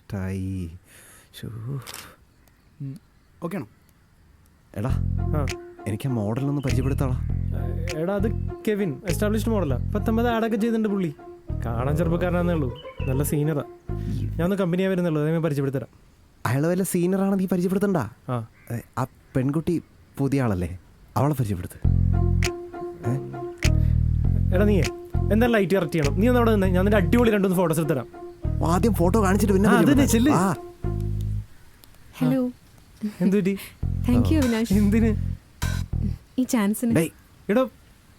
കഷ്ടായി. Okay ആണോ? എടാ എനിക്ക് ആ മോഡലൊന്ന് പരിചയപ്പെടുത്താളാ. എടാ അത് കെവിൻ, എസ്റ്റാബ്ലിഷ്ഡ് മോഡലാ. 19 ആഡൊക്കെ ചെയ്തിട്ടുണ്ട് പുള്ളി. കാണാൻ ചെറുപ്പക്കാരനാന്നേ ഉള്ളൂ, നല്ല സീനിയറാ. ഞാൻ ഒന്ന് കമ്പനിയാ വരുന്നുള്ളൂ, അതേ പരിചയപ്പെടുത്തരാം. അയാൾ വല്ല സീനിയറാണ് നീ പരിചയപ്പെടുത്തണ്ട. ആ പെൺകുട്ടി പുതിയ ആളല്ലേ, അവളെ പരിചയപ്പെടുത്ത്. എടാ നീ എന്തായാലും ലൈറ്റ് കറക്റ്റ് ചെയ്യണം. നീ ഒന്ന് അവിടെ നിന്ന് ഞാൻ നിന്റെ അടിപൊളി 2-3 ഫോട്ടോസ് എടുത്തരാം. ആദ്യം ഫോട്ടോ കാണിച്ചിട്ട് പിന്നെ ഹലോ. എന്തുപറ്റി? Thank you Avinash. എന്തിന്? ഈ ചാൻസിന്. എടോ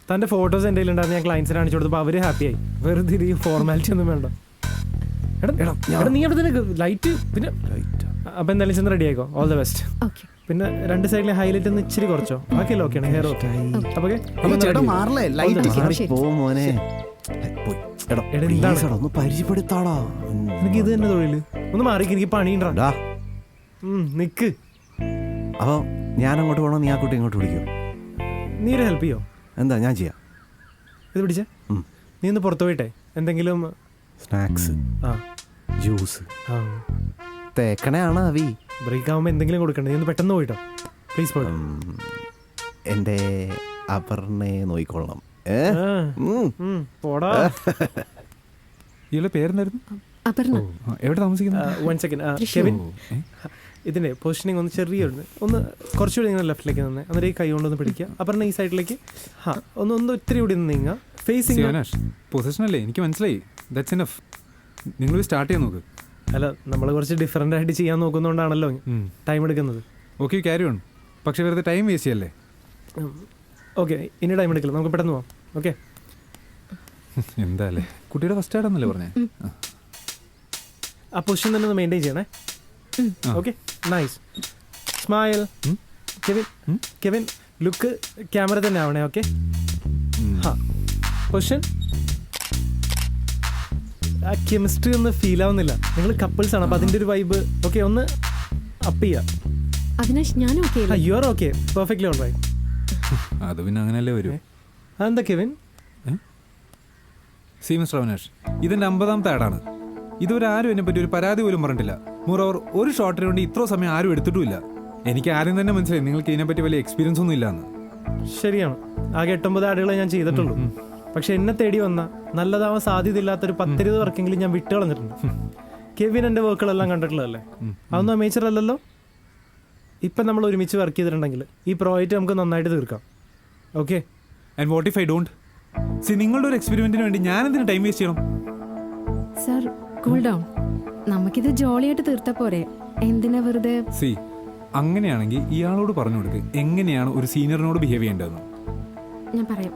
തൻ്റെ ഫോട്ടോസ് എൻ്റെ കയ്യിലുണ്ടായിരുന്നു, ഞാൻ ക്ലയൻസിന് കാണിച്ചു കൊടുത്തപ്പോൾ അവർ ഹാപ്പിയായി. വെറുതെ ഈ ഫോർമാലിറ്റി ഒന്നും വേണ്ട. എടാ നീ അവിടെ തന്നെ ലൈറ്റ്. പിന്നെ അപ്പം എന്തായാലും ചെന്ന് റെഡി ആയിക്കോ. All the best. ഓക്കെ. പിന്നെ 2 സൈഡിലെ ഹൈലൈറ്റ് ഒന്ന് ഇച്ചിരി കുറച്ചോ, ബാക്കിയല്ലോ ഓക്കെയാണ്. Hair okay. ഒന്ന് പരിചയപ്പെടുത്താടാ. എനിക്ക് ഇത് തന്നെ തൊഴില്. ഒന്ന് മാറിക്ക്, എനിക്ക് പണിയുണ്ടാ. നിക്ക്. അപ്പൊ ഞാൻ അങ്ങോട്ട് പോകണോ, നീ ആ കുട്ടി ഇങ്ങോട്ട് വിളിക്കോ? നീ ഒരു ഹെൽപ്പ് ചെയ്യോ? എന്താ ഞാൻ ചെയ്യാം. ഇത് പിടിച്ചേ. നീ ഒന്ന് പുറത്തു പോയിട്ടെ എന്തെങ്കിലും സ്നാക്സ്, ജ്യൂസ് തേക്കണയാണ് അവി. ബ്രേക്ക് ആകുമ്പോൾ എന്തെങ്കിലും കൊടുക്കണ്ടേ. നീ ഒന്ന് പെട്ടെന്ന് പോയിട്ടോ പ്ലീസ്. പോയി എൻ്റെ അപർണയെ നോക്കിക്കൊള്ളണം. പോടാ. ഇയാളുടെ പേരെന്തായിരുന്നു? അപർണ. എവിടെ താമസിക്കുന്നു? 1 സെക്കൻഡ് കെവിൻ. ഇതിൻ്റെ പൊസിഷനിങ് ഒന്ന് ചെറിയൊന്ന് കുറച്ചുകൂടി നിങ്ങൾ ലെഫ്റ്റിലേക്ക് നിന്ന് എന്നിട്ട് ഈ കൈ കൊണ്ടൊന്ന് പിടിക്കുക. അപർണ ഈ സൈഡിലേക്ക്. ഒന്ന് ഒത്തിരി കൂടി ഒന്ന് നീങ്ങുക. ഫേസിങ് പൊസിഷനല്ലേ, എനിക്ക് മനസ്സിലായി. That's enough. നിങ്ങൾ സ്റ്റാർട്ട് ചെയ്യാൻ നോക്ക്. അല്ല, നമ്മൾ കുറച്ച് ഡിഫറൻ്റ് ആയിട്ട് ചെയ്യാൻ നോക്കുന്നതുകൊണ്ടാണല്ലോ ടൈം എടുക്കുന്നത്. Okay, carry on. പക്ഷെ വെറുതെ ടൈം വേസ്റ്റ് ചെയ്യല്ലേ. ഓക്കെ, ഇനി ടൈം എടുക്കില്ല, നമുക്ക് പെട്ടെന്ന് പോവാം. ഓക്കെ. എന്താ അല്ലേ, കുട്ടിയുടെ ഫസ്റ്റ് ആയിട്ടാന്നല്ലേ പറഞ്ഞേ? ആ പൊസിഷൻ തന്നെ ഒന്ന് മെയിൻറ്റെയിൻ ചെയ്യണേ. Okay, nice. Smile. Kevin look camera തന്നെ ആവണേ. ഓക്കെ. പൊസിഷൻ. ആ കെമിസ്ട്രി ഒന്ന് ഫീൽ ആവുന്നില്ല. നിങ്ങൾ കപ്പിൾസ് ആണ്, അപ്പോൾ അതിൻ്റെ ഒരു വൈബ്. ഓക്കെ, ഒന്ന് അപ്പ് ചെയ്യാം. അവിനാഷ് ഞാൻ okay. You are okay, perfectly all right. അത് പിന്നെ അങ്ങനെയല്ലേ വരൂ. അതെന്താ കെവിൻ? സി മിസ്റ്റർ അവിനാഷ്, ഇതെൻ്റെ 50ാമത്തെ ആഡാണ്. ഇതുവരെ ആരും എന്നെ പറ്റി ഒരു പരാതി പോലും പറഞ്ഞിട്ടില്ല. മോറോവർ ഒരു ഷോട്ടിന് വേണ്ടി ഇത്ര സമയം ആരും എടുത്തിട്ടുമില്ല. എനിക്ക് ആരും തന്നെ മനസ്സിലായി നിങ്ങൾക്ക് ഇതിനെപ്പറ്റി വലിയ എക്സ്പീരിയൻസ് ഒന്നും ഇല്ലാന്ന്. ശരിയാണ്, ആകെ 8-9 ആഡുകളെ ഞാൻ ചെയ്തിട്ടുള്ളൂ. പക്ഷെ എന്നെ തേടി വന്ന നല്ലതാവാൻ സാധ്യതയില്ലാത്തൊരു 10-20 വർക്കെങ്കിലും ഞാൻ വിട്ട് കളഞ്ഞിട്ടുണ്ട്. കെവിൻ എൻ്റെ വർക്കുകളെല്ലാം കണ്ടിട്ടുള്ളതല്ലേ, അതൊന്നും അമേച്ചർ അല്ലല്ലോ. ഇപ്പം നമ്മൾ ഒരുമിച്ച് വർക്ക് ചെയ്തിട്ടുണ്ടെങ്കിൽ ഈ പ്രോജക്റ്റ് നമുക്ക് നന്നായിട്ട് തീർക്കാം. Okay. And what if I don't? C, നിങ്ങളുടെ ഒരു എക്സ്പെരിമെന്റിന് വേണ്ടി ഞാൻ എന്തിനു ടൈം വേസ്റ്റ് ചെയ്യണം? Sir, cool down. നമുക്കിത് ജോളിയായിട്ട് തീർത്താ പോരെ, എന്തിനാ വെറുതെ? സി, അങ്ങനെയാണെങ്കിൽ ഇയാളോട് പറഞ്ഞു കൊടുക്ക് എങ്ങനെയാണ് ഒരു സീനിയറിനോട് ബിഹേവ് ചെയ്യേണ്ടതെന്ന്. ഞാൻ പറയാം.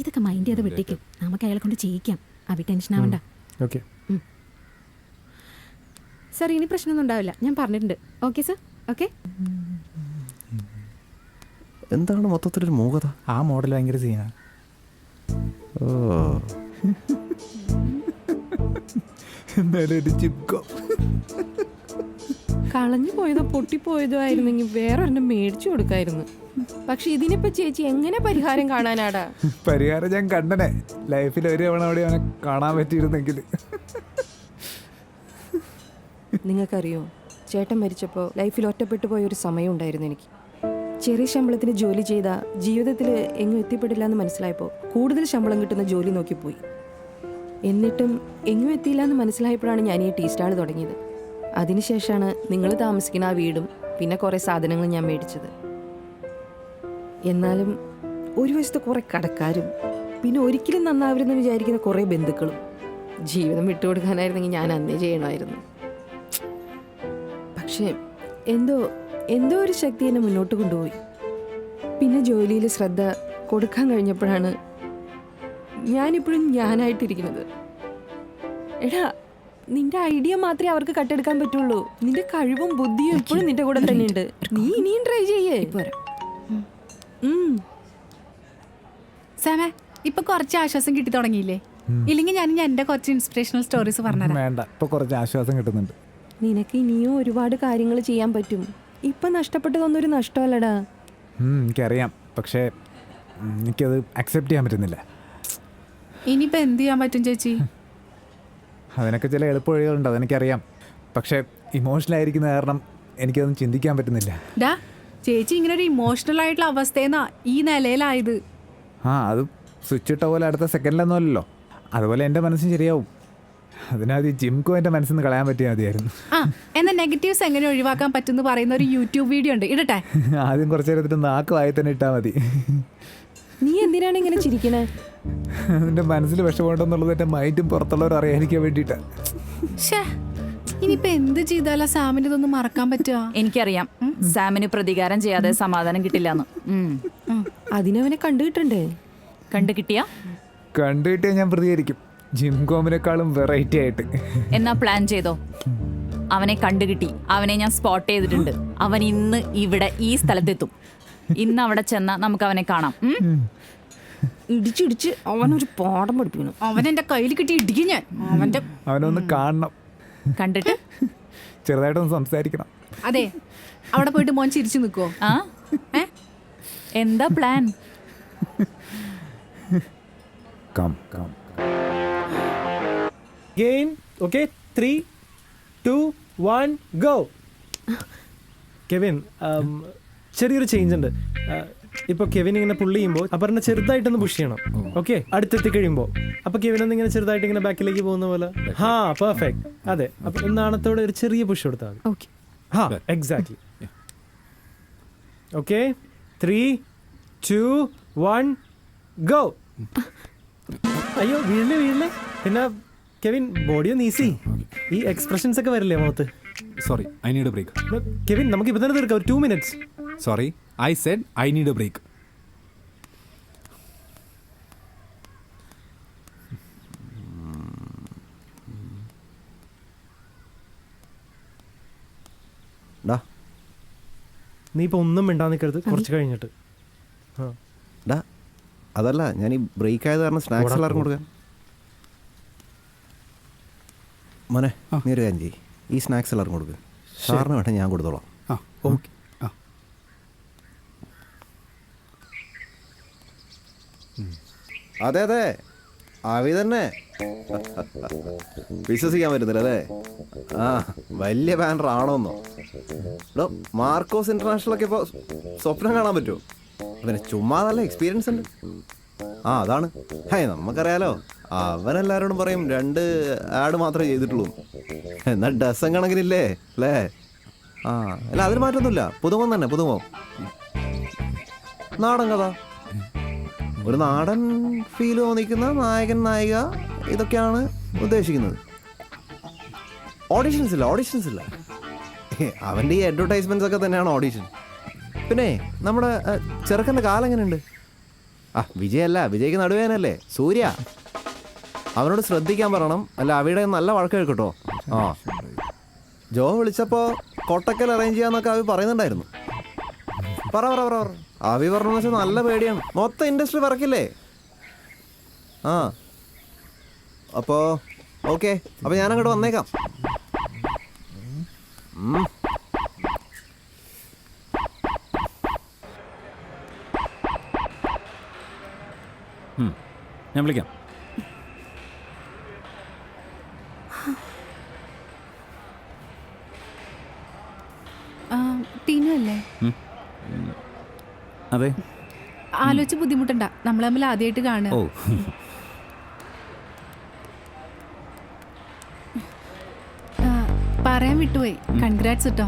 ഇതൊക്കെ മൈൻഡ് ചെയ്ത് വിട്ടേക്കും, നമുക്ക് അയാളെ കൊണ്ട് ചെയ്യിക്കാം. അവി ടെൻഷൻ ആവണ്ട. ഓക്കെ സർ, ഇനി പ്രശ്നമൊന്നും ഉണ്ടാവില്ല, ഞാൻ പറഞ്ഞിട്ടുണ്ട്. Okay sir. ഓക്കെ. എന്താണ് മൊത്തത്തിലൊരു മൂകത? ആ മോഡൽ ഭയങ്കര സീനാണ്. കളഞ്ഞു പോയതോ പൊട്ടിപ്പോയതോ ആയിരുന്നെങ്കിൽ വേറെ ഒരെണ്ണം മേടിച്ചു കൊടുക്കായിരുന്നു. പക്ഷെ ഇതിനിപ്പോ ചേച്ചി എങ്ങനെ പരിഹാരം കാണാനാടാ? പരിഹാരം ഞാൻ കണ്ടനെ. ലൈഫിൽ ഒരു തവണ അവിടെ അവനെ കാണാൻ പറ്റിയിരുന്നെങ്കിൽ. നിങ്ങൾക്കറിയോ, ചേട്ടൻ മരിച്ചപ്പോൾ ലൈഫിൽ ഒറ്റപ്പെട്ടു പോയ ഒരു സമയം ഉണ്ടായിരുന്നു എനിക്ക്. ചെറിയ ശമ്പളത്തിന് ജോലി ചെയ്ത ജീവിതത്തിൽ എങ്ങും എത്തിപ്പെടില്ല എന്ന് മനസ്സിലായപ്പോൾ കൂടുതൽ ശമ്പളം കിട്ടുന്ന ജോലി നോക്കിപ്പോയി. എന്നിട്ടും എങ്ങും എത്തിയില്ല എന്ന് മനസ്സിലായപ്പോഴാണ് ഞാൻ ഈ ടീ സ്റ്റാൾ തുടങ്ങിയത്. അതിനുശേഷമാണ് നിങ്ങൾ താമസിക്കുന്ന ആ വീടും പിന്നെ കുറേ സാധനങ്ങൾ ഞാൻ മേടിച്ചത്. എന്നാലും ഒരു വശത്ത് കുറേ കടക്കാരും പിന്നെ ഒരിക്കലും നന്നാവരുതെന്ന് വിചാരിക്കുന്ന കുറേ ബന്ധുക്കളും. ജീവിതം വിട്ടുകൊടുക്കാനായിരുന്നെങ്കിൽ ഞാൻ അന്നേ ചെയ്യണമായിരുന്നു. പക്ഷേ എന്തോ ഒരു ശക്തി എന്നെ മുന്നോട്ട് കൊണ്ടുപോയി. പിന്നെ ജോലിയിൽ ശ്രദ്ധ കൊടുക്കാൻ കഴിഞ്ഞപ്പോഴാണ് ഞാനിപ്പോഴും ഞാനായിട്ടിരിക്കുന്നത്. എടാ, നിന്റെ ഐഡിയ മാത്രമേ അവർക്ക് കട്ടെടുക്കാൻ പറ്റുള്ളൂ. നിന്റെ കഴിവും ബുദ്ധിയും ഇപ്പോഴും നിന്റെ കൂടെ തന്നെയുണ്ട്. നീ ഇനിയും ട്രൈ ചെയ്യേ. സാമേ, ഇപ്പൊ കുറച്ച് ആശ്വാസം കിട്ടി തുടങ്ങിയില്ലേ? ഇല്ലെങ്കിൽ ഞാൻ എന്റെ കുറച്ച് ഇൻസ്പിറേഷണൽ സ്റ്റോറീസ് പറഞ്ഞുതരാം. വേണ്ട, ഇപ്പൊ കുറച്ച് ആശ്വാസം കിട്ടുന്നുണ്ട്. നിനക്ക് ഇനിയും ഒരുപാട് കാര്യങ്ങൾ ചെയ്യാൻ പറ്റും. ഇപ്പൊ നഷ്ടപ്പെട്ടതൊന്നൊരു നഷ്ടമല്ലടാ. എനിക്കറിയാം, പക്ഷേ എനിക്കത് അക്സെപ്റ്റ് ചെയ്യാൻ പറ്റുന്നില്ല. ഇനിയിപ്പോ എന്ത് ചെയ്യാൻ പറ്റും ചേച്ചി? അതിനൊക്കെ ചില എളുപ്പ വഴികളുണ്ട്, അതെനിക്കറിയാം. പക്ഷേ ഇമോഷണൽ ആയിരിക്കുന്ന കാരണം എനിക്കതൊന്നും ചിന്തിക്കാൻ പറ്റുന്നില്ല. ഡാ ചേച്ചി ഇങ്ങനെ ഒരു ഇമോഷണൽ ആയിട്ടുള്ള അവസ്ഥയെന്നാ ഈ നിലയിലായത്. അത് സ്വിച്ച് ഇട്ട പോലെ അടുത്ത സെക്കൻഡിലൊന്നും അല്ലല്ലോ. അതുപോലെ എൻ്റെ മനസ്സും ശരിയാവും. അതിനകത്ത് ജിംകോ എൻ്റെ മനസ്സിൽ നിന്ന് കളയാൻ പറ്റിയാൽ മതിയായിരുന്നു. എന്നാൽ നെഗറ്റീവ്സ് എങ്ങനെ ഒഴിവാക്കാൻ പറ്റുമെന്ന് പറയുന്ന ഒരു യൂട്യൂബ് വീഡിയോ ഉണ്ട്, ഇടട്ടെ? ആദ്യം കുറച്ച് നേരത്തിന് നാക്ക് വായി തന്നെ ഇട്ടാൽ മതി. നീ എന്തിനാണ് ഇങ്ങനെ ചിരിക്കണേ? അതിൻ്റെ മനസ്സിൽ വിഷമമുണ്ടെന്നുള്ളത് എൻ്റെ മൈൻഡും പുറത്തുള്ളവർ അറിയാനിക്കാൻ വേണ്ടിയിട്ടാണ്. ഇനിയിപ്പോ എന്ത് ചെയ്താലാ സാമിന് ഇതൊന്നും മറക്കാൻ പറ്റുക? എനിക്കറിയാം സാമിന് പ്രതികാരം ചെയ്യാതെ സമാധാനം കിട്ടില്ലെന്ന്. അതിനവനെ കണ്ടുകിട്ടണ്ടേ? കണ്ടു കിട്ടിയാ കണ്ടുകിട്ടിയാൽ ഞാൻ പ്രതികരിക്കും, ജിംകോമിനേക്കാളും വെറൈറ്റി ആയിട്ട്. എന്നാ പ്ലാൻ ചെയ്തോ. അവനെ കണ്ടുകിട്ടി, അവനെ ഞാൻ സ്പോട്ട് ചെയ്തിട്ടുണ്ട്. അവൻ ഇന്ന് ഇവിടെ ഈ സ്ഥലത്തെത്തും. ഇന്ന് അവിടെ ചെന്നാ നമുക്ക് അവനെ കാണാം. ഇടിച്ചിടിച്ച് അവനൊരു പാഠം പഠിപ്പിക്കണം. അവൻ എന്റെ കയ്യിൽ കിട്ടി ഇടിക്കും ഞാൻ. അവനൊന്ന് കാണണം, കണ്ടിട്ട് ചെറുതായിട്ടൊന്ന് സംസാരിക്കണം. അതെ, അവിടെ പോയിട്ട് മോൻ ചിരിച്ചു നിൽക്കുവോ? എന്താ plan? Game okay. 3, 2, 1 go. Kevin, ചെറിയൊരു ചേഞ്ച് ഉണ്ട്. ഇപ്പോൾ കെവിൻ ഇങ്ങനെ പുള്ളി ചെയ്യുമ്പോൾ അപർണ ചെറുതായിട്ടൊന്ന് പുഷ് ചെയ്യണം. ഓക്കെ, അടുത്തെത്തി കഴിയുമ്പോൾ അപ്പോൾ കെവിൻ ഒന്ന് ഇങ്ങനെ ചെറുതായിട്ട് ഇങ്ങനെ ബാക്കിലേക്ക് പോകുന്ന പോലെ. പെർഫെക്റ്റ്. അതെ, അപ്പോൾ നാണത്തോടെ ഒരു ചെറിയ പുഷ് കൊടുത്താൽ മതി. ഓക്കെ. എക്സാക്ട്ലി. Okay, 3, 2, 1 go. അയ്യോ, വീഴില്ലേ. പിന്നെ കെവിൻ ബോഡി ഒന്ന് ഈസി. ഈ എക്സ്പ്രഷൻസ് ഒക്കെ വരില്ലേ മുഖത്ത്? Sorry, I need a break. Kevin, നമുക്ക് ഇപ്പൊ തന്നെ തീർക്കാം, ഒരു 2 minutes. Sorry, I said I need a break. നീ ഇപ്പൊ ഒന്നും മിണ്ടാൻ നിൽക്കരുത്, കുറച്ച് കഴിഞ്ഞിട്ട്. ഡാ അതല്ല, ഞാൻ ഈ ബ്രേക്ക് ആയത് കാരണം സ്നാക്സ് എല്ലാവർക്കും കൊടുക്കാൻ. മോനെ, നീ ഒരു കാര്യം ചെയ്യ്, ഈ സ്നാക്സ് എല്ലാവർക്കും കൊടുക്കുക. സാറിന് വേണ്ട, ഞാൻ കൊടുത്തോളാം. ഓക്കെ. അതെ അതെ, അവി തന്നെ. വിശ്വസിക്കാൻ പറ്റുന്നില്ല അല്ലേ? വലിയ ബാനർ ആണോന്നോ? മാർക്കോസ് ഇന്റർനാഷണലൊക്കെ ഇപ്പോൾ സ്വപ്നം കാണാൻ പറ്റുമോ? പിന്നെ ചുമ്മാ നല്ല എക്സ്പീരിയൻസ് ഉണ്ട്. അതാണ്. നമുക്കറിയാലോ, അവനെല്ലാവരോടും പറയും 2 ആഡ് മാത്രമേ ചെയ്തിട്ടുള്ളൂ. എന്നാൽ ഡസൻ കണക്കിനില്ലേ അല്ലേ? അല്ല, അതിന് മാറ്റമൊന്നുമില്ല. പുതുമം തന്നെ, പുതുമം. നാടൻ കഥ, ഒരു നാടൻ ഫീൽ തോന്നിക്കുന്ന നായകൻ, നായിക, ഇതൊക്കെയാണ് ഉദ്ദേശിക്കുന്നത്. ഓഡിഷൻസ് ഇല്ല. അവൻ്റെ ഈ അഡ്വർടൈസ്മെൻറ്റ്സ് ഒക്കെ തന്നെയാണ് ഓഡിഷൻ. പിന്നെ നമ്മുടെ ചെറുക്കൻ്റെ കാലം എങ്ങനെയുണ്ട്? വിജയല്ല, വിജയ്ക്ക് നടുവേനല്ലേ, സൂര്യ. അവനോട് ശ്രദ്ധിക്കാൻ പറയണം, അല്ല അവിടെ നല്ല വഴക്ക് കേൾക്കട്ടോ. ജോ വിളിച്ചപ്പോൾ കൊട്ടക്കൽ അറേഞ്ച് ചെയ്യാന്നൊക്കെ അവി പറയുന്നുണ്ടായിരുന്നു. പറ അവി പറഞ്ഞു വെച്ചാൽ നല്ല പേടിയാണ്. മൊത്തം ഇൻഡസ്ട്രി പറക്കില്ലേ? അപ്പോൾ ഓക്കെ, അപ്പോൾ ഞാനങ്ങോട്ട് വന്നേക്കാം. ഞാൻ വിളിക്കാം. ടീനു അല്ലേ? അതെ. ആലോചിച്ച് ബുദ്ധിമുട്ടണ്ട, നമ്മൾ തമ്മിൽ ആദ്യമായിട്ട് കാണുക. ഓ, പറയാൻ വിട്ടുപോയി, കൺഗ്രാറ്റ്സ് കേട്ടോ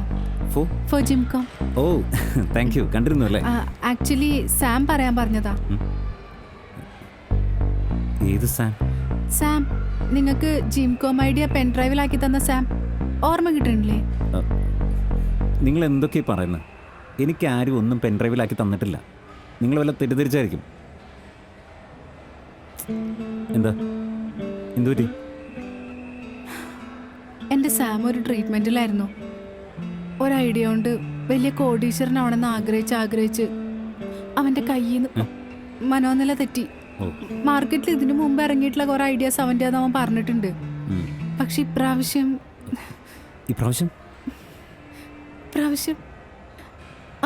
ഫോർ ജിംകോം. ഓ, താങ്ക് യു. കണ്ടിരുന്നു അല്ലേ? ആക്ച്വലി സാം പറയാൻ പറഞ്ഞതാ. ഏത് സാം? സാം, നിങ്ങൾക്ക് ജിംകോം ഐഡിയ പെൻഡ്രൈവിലാക്കി തന്ന സാം, ഓർമ്മ കിട്ടണില്ലേ? നിങ്ങൾ എന്തൊക്കെയാ പറയുന്നത്? എനിക്ക് ആരും ഒന്നും പെൻഡ്രൈവിലാക്കി തന്നിട്ടില്ല. നിങ്ങൾ വല്ല തെറ്റിദ്ധരിച്ചായിരിക്കും. എന്തു പറ്റി? എൻ്റെ സാം ഒരു ട്രീറ്റ്മെൻറ്റിലായിരുന്നു. ഒരു ഐഡിയ കൊണ്ട് വലിയ കോടീശ്വരനാവണമെന്ന് ആഗ്രഹിച്ച് അവൻ്റെ കയ്യിൽ നിന്ന് മനോനില തെറ്റി. മാർക്കറ്റിൽ ഇതിനു മുമ്പ് ഇറങ്ങിയിട്ടുള്ള കുറെ ഐഡിയാസ് അവൻ്റെ അവൻ പറഞ്ഞിട്ടുണ്ട്. പക്ഷെ ഇപ്രാവശ്യം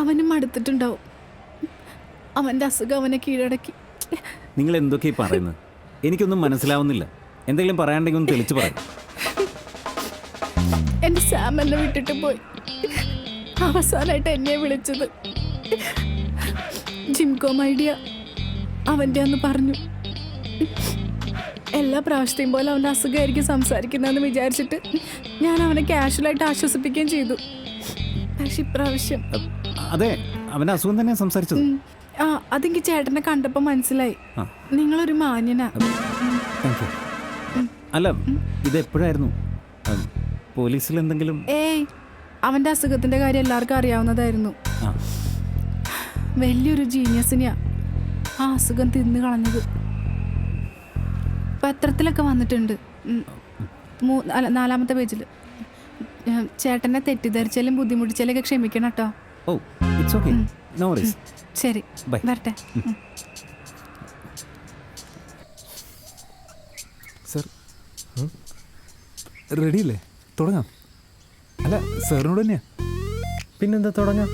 അവനും മടുത്തിട്ടുണ്ടാവും. അവൻ്റെ അസുഖം അവനെ കീഴടക്കി. നിങ്ങൾ എന്തൊക്കെയാ പറയുന്നത്? എനിക്കൊന്നും മനസ്സിലാവുന്നില്ല. എന്തെങ്കിലും പറയാണ്ടെങ്കിൽ ഒന്ന് തെളിച്ച് പറയും. എന്റെ സാം എന്നെ വിട്ടിട്ട് പോയി. അവസാനമായിട്ട് എന്നെ വിളിച്ചത് ജിംകോം ഐഡിയ അവൻ്റെ അന്ന് പറഞ്ഞു. എല്ലാ പ്രാവശ്യത്തെയും പോലെ അവൻ്റെ അസുഖമായിരിക്കും സംസാരിക്കുന്നതെന്ന് വിചാരിച്ചിട്ട് ഞാൻ അവനെ കാഷ്വലായിട്ട് ആശ്വസിപ്പിക്കുകയും ചെയ്തു. പക്ഷെ ഇപ്രാവശ്യം അതെ, അവൻ്റെ അസുഖം തന്നെയാണ് സംസാരിച്ചത്. ആ അതെനിക്ക് ചേട്ടനെ കണ്ടപ്പോൾ മനസ്സിലായി. നിങ്ങളൊരു മാന്യനാ. Thank you. അല്ല, ഇത് എപ്പോഴായിരുന്നു? പോലീസിൽ എന്തെങ്കിലും? ഏയ്, അവൻ്റെ അസുഖത്തിൻ്റെ കാര്യം എല്ലാവർക്കും അറിയാവുന്നതായിരുന്നു. വലിയൊരു ജീനിയസിനെയാ ആ അസുഖം തിന്നു കളഞ്ഞത്. പത്രത്തിലൊക്കെ വന്നിട്ടുണ്ട്. 4-ാമത്തെ പേജിൽ. ചേട്ടനെ തെറ്റിദ്ധരിച്ചാലും ബുദ്ധിമുട്ടിച്ചാലൊക്കെ ക്ഷമിക്കണം കേട്ടോ. ഓ, ഇറ്റ്സ് ഓക്കെ, നോ വറീസ്. ശരി, Bye. വരട്ടെ. സർ റെഡിയല്ലേ? തുടങ്ങാം. അല്ല, സാറിനോട് തന്നെയാ. പിന്നെന്താ തുടങ്ങാം.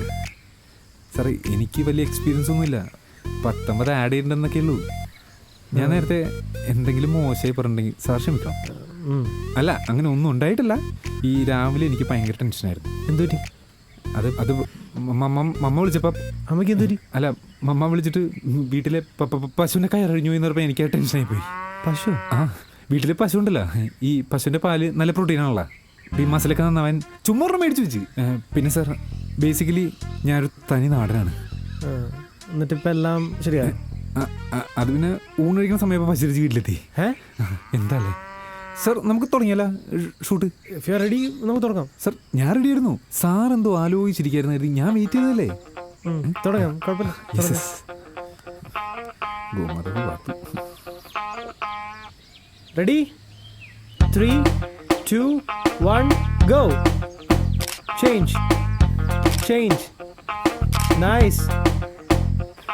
സാറേ, എനിക്ക് വലിയ എക്സ്പീരിയൻസ് ഒന്നുമില്ല. 19 ആഡ് ചെയ്തിട്ടുണ്ടെന്നൊക്കെ ഉള്ളൂ. ഞാൻ നേരത്തെ എന്തെങ്കിലും മോശമായി പറഞ്ഞിട്ടുണ്ടെങ്കിൽ സാർ ക്ഷമിക്കണം. അല്ല, അങ്ങനെ ഒന്നും ഉണ്ടായിട്ടില്ല. ഈ രാവിലെ എനിക്ക് ഭയങ്കര ടെൻഷനായിരുന്നു. എന്തുപറ്റി? അത് മമ്മ വിളിച്ചപ്പോൾ അമ്മയ്ക്ക് എന്തുപറ്റി? അല്ല, മമ്മ വിളിച്ചിട്ട് വീട്ടിലെ പശുവിനെ കയറിഞ്ഞു എന്ന് പറഞ്ഞാൽ എനിക്ക് ടെൻഷനായി പോയി. പശു? ആ, വീട്ടിലെ പശു ഉണ്ടല്ലോ, ഈ പശുവിൻ്റെ പാല് നല്ല പ്രോട്ടീനാണല്ലോ. ഈ മസിലൊക്കെ നന്നവൻ ചുമ്മാ മേടിച്ചു വെച്ച്. പിന്നെ സാർ, ബേസിക്കലി ഞാനൊരു തനി നാടനാണ്. എന്നിട്ടിപ്പോൾ എല്ലാം ശരിയായി? അത് പിന്നെ ഊണ് കഴിക്കുന്ന സമയം പശുരിച്ച് വീട്ടിലെത്തി. എന്താ അല്ലേ സാർ, നമുക്ക് തുടങ്ങിയല്ല shoot? If you are ready, നമുക്ക് തുടങ്ങാം. സാർ, ഞാൻ റെഡി ആയിരുന്നു. സാർ എന്തോ ആലോചിച്ചിരിക്കായിരുന്നു. ഞാൻ വെയിറ്റ് ചെയ്തതല്ലേ. തുടങ്ങാം, കുഴപ്പമില്ല. Ready? 3, 2, 1, go. Change. Nice.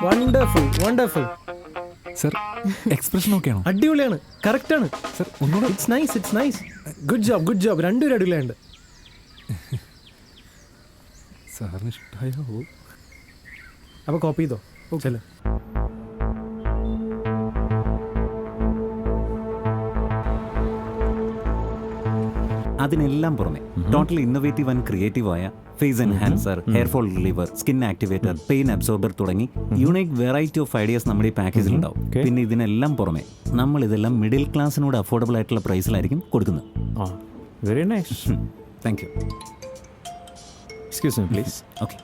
Wonderful. സാർ, എക്സ്പ്രഷൻ ഓക്കെയാണോ? അടിപൊളിയാണ്, കറക്റ്റാണ്. സാർ, ഒന്നുകൂടെ. It's nice. Good job. രണ്ടുപേരും അടിപൊളിയുണ്ട്. സാറിന് ഇഷ്ടമായോ? അപ്പോൾ കോപ്പി ചെയ്തോ. ഓക്കെ. അതിനെല്ലാം പുറമെ ടോട്ടൽ ഇന്നോവേറ്റീവ് ആൻഡ് ക്രിയേറ്റീവായ face enhancer, hair fall reliever, skin activator, pain absorber തുടങ്ങി യൂണിക് വെറൈറ്റി ഓഫ് ഐഡിയാസ് നമ്മുടെ ഈ പാക്കേജിൽ ഉണ്ടാവും. പിന്നെ ഇതിനെല്ലാം പുറമെ നമ്മൾ ഇതെല്ലാം മിഡിൽ ക്ലാസ്സിനോട് അഫോർഡബിൾ ആയിട്ടുള്ള പ്രൈസിലായിരിക്കും കൊടുക്കുന്നത്. Very nice. Thank you. Excuse me please. Okay.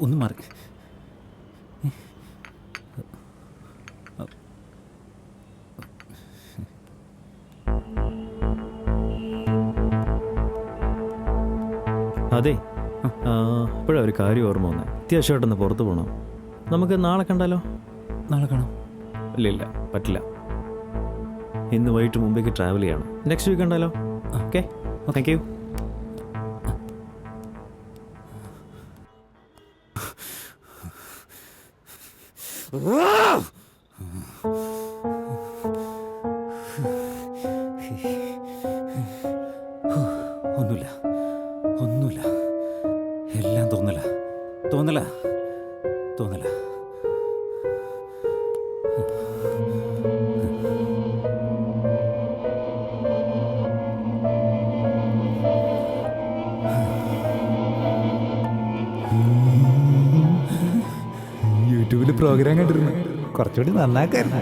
ഒന്ന് മാറി. അതെ, ഇപ്പോഴാണ് ഒരു കാര്യം ഓർമ്മ വന്നത്. അത്യാവശ്യമായിട്ടൊന്ന് പുറത്ത് പോകണം. നമുക്ക് നാളെ കണ്ടാലോ? നാളെ കാണാം. ഇല്ല, പറ്റില്ല. ഇന്ന് വൈകിട്ട് മുമ്പേക്ക് ട്രാവൽ ചെയ്യണം. നെക്സ്റ്റ് വീക്ക് കണ്ടാലോ? Okay, thank you. ഒന്നുമില്ല, എല്ലാം തോന്നല. യൂട്യൂബിൽ പ്രോഗ്രാം കണ്ടിരുന്നു. കുറച്ചുകൂടി നന്നാക്കായിരുന്നു.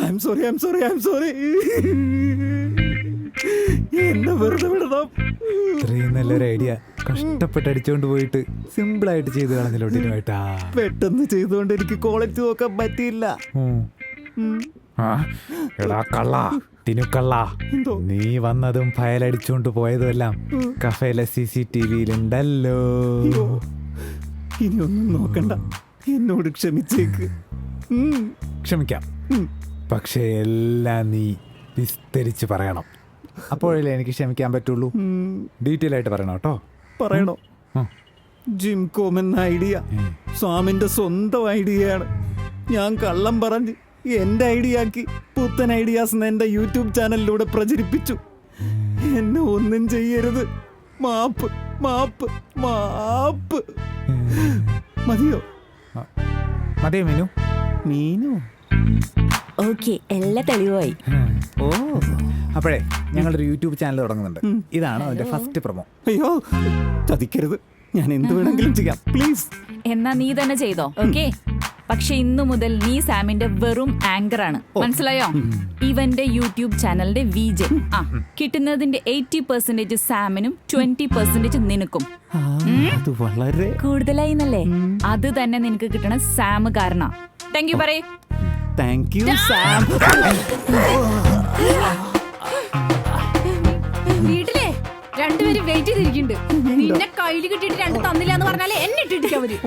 ഐ എം സോറി എന്നെ വെറുതെ വിടണം. ഇത്രയും നല്ലൊരു ഐഡിയ കഷ്ടപ്പെട്ട് അടിച്ചോണ്ട് പോയിട്ട് സിമ്പിൾ ആയിട്ട് ചെയ്ത് കളഞ്ഞിലോട്ടിനുമായിട്ടാ. പെട്ടെന്ന് ചെയ്തുകൊണ്ട് എനിക്ക് ക്വാളിറ്റി നോക്കാൻ പറ്റിയില്ല. എടാ കള്ള ടിനുക്കള്ള, നീ വന്നതും ഫയലടിച്ചോണ്ട് പോയതുമെല്ലാം കഫേലെ CCTV-യിലുണ്ടല്ലോ. ഇനി ഒന്നും നോക്കണ്ട, എന്നോട് ക്ഷമിച്ചേക്ക്. ക്ഷമിക്കാം, പക്ഷെ എല്ലാം നീ വിസ്തരിച്ച് പറയണം. അപ്പോഴല്ലേ എനിക്ക് ക്ഷമിക്കാൻ പറ്റുള്ളൂ. ഡീറ്റെയിൽ ആയിട്ട് പറയണം കേട്ടോ. പറയണോ? ജിംകോം എന്ന ഐഡിയ സ്വാമിന്റെ സ്വന്തം ഐഡിയയാണ്. ഞാൻ കള്ളം പറഞ്ഞ് എന്റെ ഐഡിയ ആക്കി പുത്തൻ ഐഡിയാസ് എന്റെ യൂട്യൂബ് ചാനലിലൂടെ പ്രചരിപ്പിച്ചു. എന്നെ ഒന്നും ചെയ്യരുത്. മാപ്പ് മാപ്പ് മാപ്പ്. മതിയോ? മതിയോ മീനു? മീനു ഓക്കെ, എല്ലാ തെളിവായി. ഓ, അപ്പോഴേ ഞങ്ങളൊരു യൂട്യൂബ് ചാനൽ തുടങ്ങുന്നുണ്ട്. ഇതാണ് അതിന്റെ ഫസ്റ്റ് പ്രൊമോ. അയ്യോ ചതിക്കരുത്, ഞാൻ എന്ത് വേണമെങ്കിലും ചെയ്യാം, പ്ലീസ്. എന്നാ നീ തന്നെ ചെയ്തോ. ഓക്കെ, പക്ഷെ ഇന്നു മുതൽ നീ സാമിന്റെ വെറും ആങ്കർ ആണ്, മനസ്സിലായോ? ഇവന്റെ യൂട്യൂബ് ചാനലിന്റെ VJ. കിട്ടുന്നതിന്റെ 80% സാമിനും 20% നിനക്കും. അത് വളരെ കൂടുതലായി എന്നല്ലേ? അത് തന്നെ നിനക്ക് കിട്ടണ സാം കാരണ. താങ്ക് യു പറയേ. Thank you Sam. വീട്ടിലെ രണ്ടുപേരും വെയിറ്റ് ചെയ്തിരിക്കുന്നുണ്ട്. നിന്നെ കയ്യിൽ കിട്ടിയിട്ട് രണ്ട് തന്നില്ല എന്ന് പറഞ്ഞാലേ എന്നെ ഇട്ടിരിക്കാൻ വരും.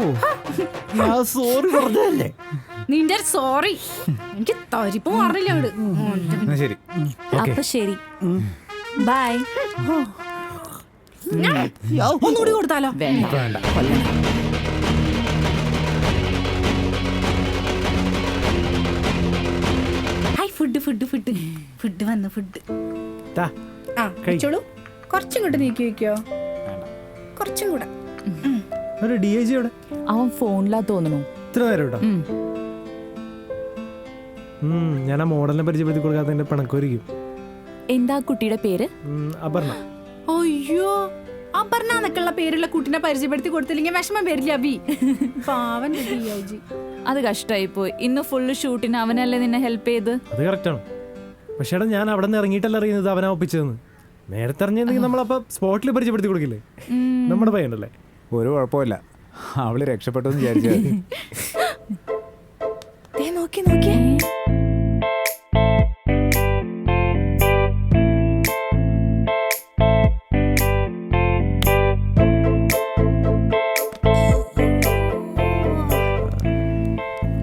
സോറി പറഞ്ഞല്ലേ? നിന്റെ സോറി എനിക്ക് തരിപ്പ് മാറില്ല അങ്ങോട്ട്. ശരി, അപ്പൊ ശരി, ബൈ. ഒന്നുകൂടി കൊടുത്താലോ? വേണ്ട. ഫുഡ് വന്നു. കഴിച്ചോളൂ. കുറച്ചും കൂടെ നീക്കി വെക്കോ? കുറച്ചും കൂടെ. ഒരു DIG അവിടെ അവൻ ഫോണിലാ തോന്നുന്നു. ഇത്ര നേരം ഇവിടെ. ഞാൻ ആ മോഡലിനെ പരിചയപ്പെടുത്തി കൊടുക്കാത്തതിന്റെ പിണക്കൊരിക്കും. എന്താ കുട്ടിയുടെ പേര്? അപർണ. അയ്യോ, അപർണ എന്നൊക്കെയുള്ള പേരുള്ള കുട്ടിനെ പരിചയപ്പെടുത്തി കൊടുത്തില്ലെങ്കിൽ വിഷമം വരില്ല. പാവൻ DIG. അത് കഷ്ടായി പോയി. ഇന്ന് ഫുള്ള് ഷൂട്ടിന് അവനല്ലേ നിന്നെ ഹെൽപ്പ് ചെയ്ത്? അത് കറക്റ്റാണ്. പക്ഷേ ഞാൻ അവിടെ നിന്ന് ഇറങ്ങിയിട്ടല്ല അറിയുന്നത് അവനാ ഒപ്പിച്ചതെന്ന്. നേരത്തെ അറിഞ്ഞെങ്കിൽ നമ്മളപ്പോ സ്പോട്ടിൽ പരിചയപ്പെടുത്തി കൊടുക്കില്ലേ? നമ്മുടെ പയ്യനല്ലേ. ഒരു കുഴപ്പമില്ല, അവള് രക്ഷപ്പെട്ടു വിചാരിച്ചു. നോക്കിയേ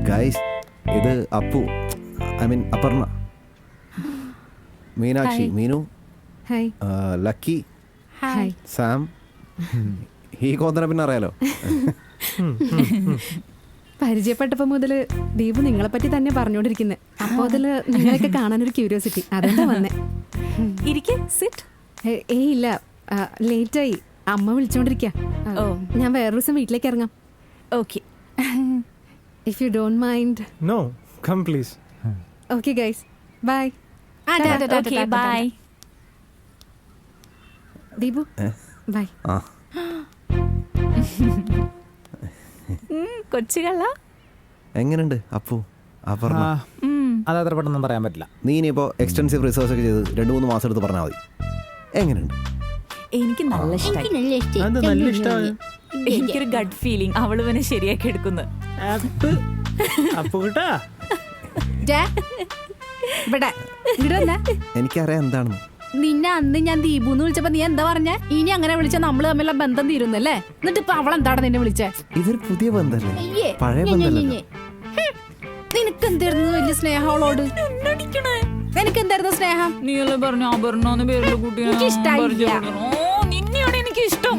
ഗൈസ്, ഇത് Appu, I mean Aparna, Meenakshi, Meenu, lucky, Sam. ഈ കോന്തനെ പിന്നെ അറിയാലോ. പരിചയപ്പെട്ടപ്പോ മുതല് ദീപു നിങ്ങളെ പറ്റി തന്നെ പറഞ്ഞോണ്ടിരിക്കുന്നത്. അപ്പൊ അതില് നിങ്ങളൊക്കെ കാണാനൊരു ക്യൂരിയോസിറ്റി, അതെന്താ വന്നേ. ഇല്ല, ലേറ്റായി. അമ്മ വിളിച്ചോണ്ടിരിക്ക. ഞാൻ വേറൊരു ദിവസം വീട്ടിലേക്ക് ഇറങ്ങാം. Okay, if you don't mind. No, come please. Okay guys, bye. Bye. Deepu, bye. കൊച്ചുകള്ള എങ്ങനെയുണ്ട് അപ്പു, അപർണ? അതത്ര പെട്ടെന്ന് പറയാൻ പറ്റില്ല. നീ ഇനിയിപ്പോ എക്സ്റ്റൻസീവ് റിസർച്ച് ഒക്കെ ചെയ്ത് 2-3 മാസം എടുത്ത് പറഞ്ഞാൽ മതി. എങ്ങനെയുണ്ട്? എനിക്ക് നല്ല ഇഷ്ടമായി. എനിക്കൊരു ഗഡ് ഫീലിംഗ് അവള് പിന്നെ ശരിയാക്കി എടുക്കുന്നു. എനിക്കറിയാം എന്താണെന്ന്. നിന്നെ അന്ന് ഞാൻ ദീപുന്ന് വിളിച്ചപ്പോ നീ എന്താ പറഞ്ഞ? ഇനി അങ്ങനെ വിളിച്ച നമ്മള് തമ്മിലുള്ള ബന്ധം തീരുന്നല്ലേ? എന്നിട്ട് ഇപ്പൊ അവളെന്താണ് നിന്നെ വിളിച്ചേ? ഇതൊരു പുതിയ ബന്ധല്ലേ, പഴയ ബന്ധല്ലേ. നിനക്ക് എന്തായിരുന്നു വലിയ സ്നേഹം അവളോട്? നിനക്ക് എന്തായിരുന്നു സ്നേഹം? നീ അല്ലേ പറഞ്ഞു അപർണ പേരുള്ള കുട്ടിയെ? നിന്നെയാണ് എനിക്ക് ഇഷ്ടം.